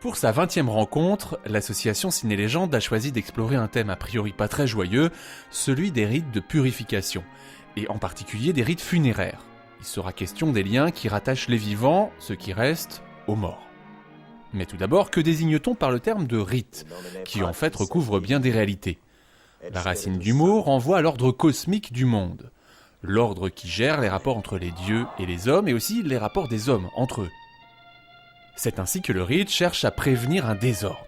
Pour sa 20e rencontre, l'association Ciné-Légende a choisi d'explorer un thème a priori pas très joyeux, celui des rites de purification, et en particulier des rites funéraires. Il sera question des liens qui rattachent les vivants, ceux qui restent, aux morts. Mais tout d'abord, que désigne-t-on par le terme de rite, qui en fait recouvre bien des réalités? La racine du mot renvoie à l'ordre cosmique du monde, l'ordre qui gère les rapports entre les dieux et les hommes, et aussi les rapports des hommes entre eux. C'est ainsi que le rite cherche à prévenir un désordre.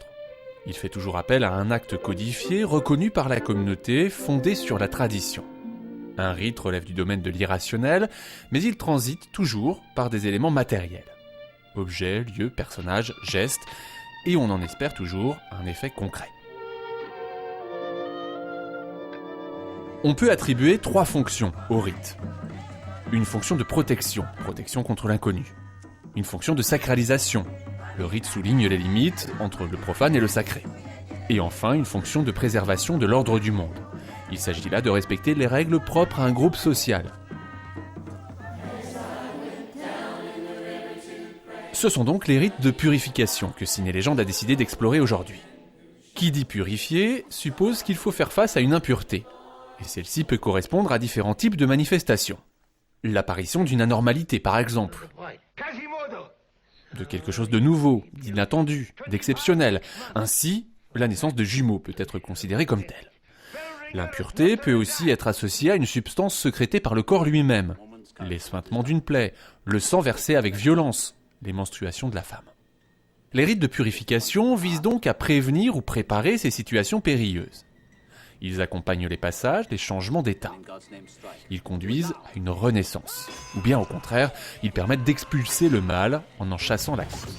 Il fait toujours appel à un acte codifié, reconnu par la communauté, fondé sur la tradition. Un rite relève du domaine de l'irrationnel, mais il transite toujours par des éléments matériels. Objets, lieux, personnages, gestes, et on en espère toujours un effet concret. On peut attribuer 3 fonctions au rite. Une fonction de protection contre l'inconnu. Une fonction de sacralisation. Le rite souligne les limites entre le profane et le sacré. Et enfin, une fonction de préservation de l'ordre du monde. Il s'agit là de respecter les règles propres à un groupe social. Ce sont donc les rites de purification que Ciné-Légende a décidé d'explorer aujourd'hui. Qui dit purifier suppose qu'il faut faire face à une impureté. Et celle-ci peut correspondre à différents types de manifestations. L'apparition d'une anormalité, par exemple. De quelque chose de nouveau, d'inattendu, d'exceptionnel. Ainsi, la naissance de jumeaux peut être considérée comme telle. L'impureté peut aussi être associée à une substance sécrétée par le corps lui-même. Les suintements d'une plaie, le sang versé avec violence, les menstruations de la femme. Les rites de purification visent donc à prévenir ou préparer ces situations périlleuses. Ils accompagnent les passages, les changements d'état. Ils conduisent à une renaissance. Ou bien au contraire, ils permettent d'expulser le mal en chassant la cause.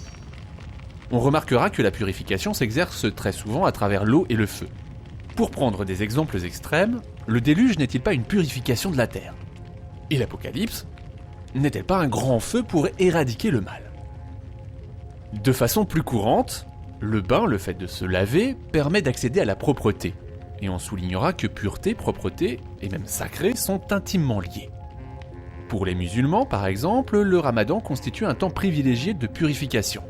On remarquera que la purification s'exerce très souvent à travers l'eau et le feu. Pour prendre des exemples extrêmes, le déluge n'est-il pas une purification de la terre? Et l'Apocalypse n'est-elle pas un grand feu pour éradiquer le mal? De façon plus courante, le bain, le fait de se laver, permet d'accéder à la propreté. Et on soulignera que pureté, propreté et même sacré sont intimement liés. Pour les musulmans, par exemple, le ramadan constitue un temps privilégié de purification.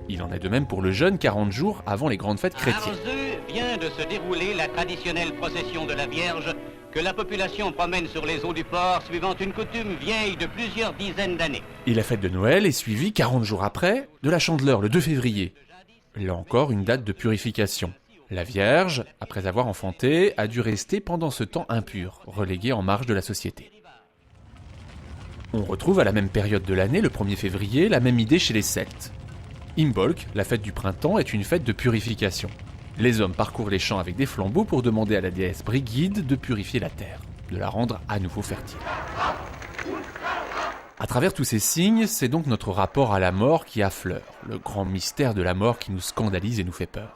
Il en est de même pour le jeûne 40 jours avant les grandes fêtes chrétiennes. À Arzeu vient de se dérouler la traditionnelle procession de la Vierge que la population promène sur les eaux du port suivant une coutume vieille de plusieurs dizaines d'années. Et la fête de Noël est suivie 40 jours après de la Chandeleur, le 2 février. Là encore, une date de purification. La Vierge, après avoir enfanté, a dû rester pendant ce temps impure, reléguée en marge de la société. On retrouve à la même période de l'année, le 1er février, la même idée chez les Celtes. Imbolc, la fête du printemps, est une fête de purification. Les hommes parcourent les champs avec des flambeaux pour demander à la déesse Brigide de purifier la terre, de la rendre à nouveau fertile. À travers tous ces signes, c'est donc notre rapport à la mort qui affleure, le grand mystère de la mort qui nous scandalise et nous fait peur.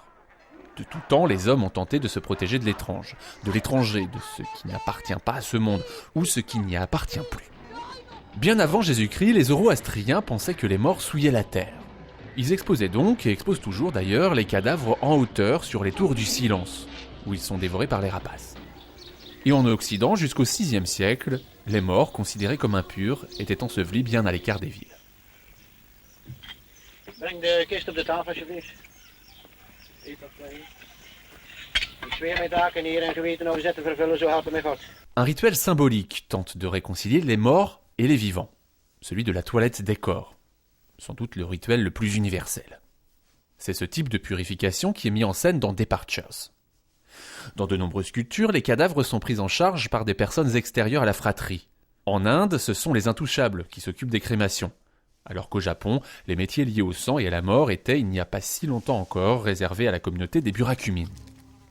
De tout temps, les hommes ont tenté de se protéger de l'étrange, de l'étranger, de ce qui n'appartient pas à ce monde, ou ce qui n'y appartient plus. Bien avant Jésus-Christ, les Zoroastriens pensaient que les morts souillaient la terre. Ils exposaient donc, et exposent toujours d'ailleurs, les cadavres en hauteur sur les tours du silence, où ils sont dévorés par les rapaces. Et en Occident, jusqu'au VIe siècle, les morts, considérés comme impurs, étaient ensevelis bien à l'écart des villes. Breng de kist op de tafel alsjeblieft. Un rituel symbolique tente de réconcilier les morts et les vivants, celui de la toilette des corps, sans doute le rituel le plus universel. C'est ce type de purification qui est mis en scène dans Departures. Dans de nombreuses cultures, les cadavres sont pris en charge par des personnes extérieures à la fratrie. En Inde, ce sont les intouchables qui s'occupent des crémations. Alors qu'au Japon, les métiers liés au sang et à la mort étaient, il n'y a pas si longtemps encore, réservés à la communauté des Burakumin.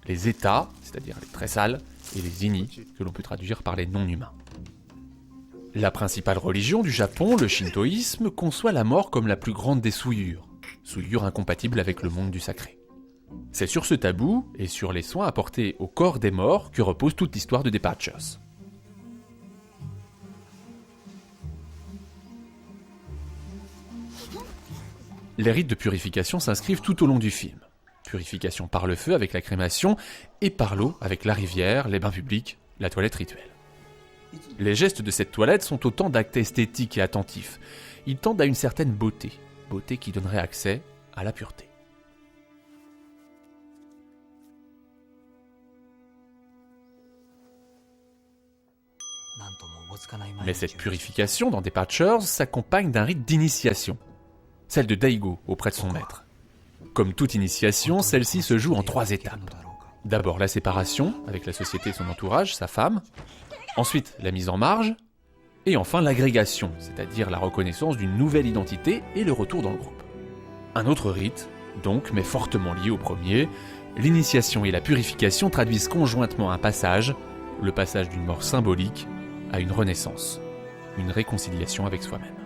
Les États, c'est-à-dire les très sales, et les Ini, que l'on peut traduire par les non-humains. La principale religion du Japon, le shintoïsme, conçoit la mort comme la plus grande des souillures incompatible avec le monde du sacré. C'est sur ce tabou, et sur les soins apportés au corps des morts, que repose toute l'histoire de Departures. Les rites de purification s'inscrivent tout au long du film. Purification par le feu avec la crémation et par l'eau avec la rivière, les bains publics, la toilette rituelle. Les gestes de cette toilette sont autant d'actes esthétiques et attentifs. Ils tendent à une certaine beauté qui donnerait accès à la pureté. Mais cette purification dans Departures s'accompagne d'un rite d'initiation, celle de Daigo auprès de son maître. Comme toute initiation, celle-ci se joue en 3 étapes. D'abord la séparation avec la société et son entourage, sa femme, ensuite la mise en marge, et enfin l'agrégation, c'est-à-dire la reconnaissance d'une nouvelle identité et le retour dans le groupe. Un autre rite, donc, mais fortement lié au premier, l'initiation et la purification traduisent conjointement un passage, le passage d'une mort symbolique, à une renaissance, une réconciliation avec soi-même.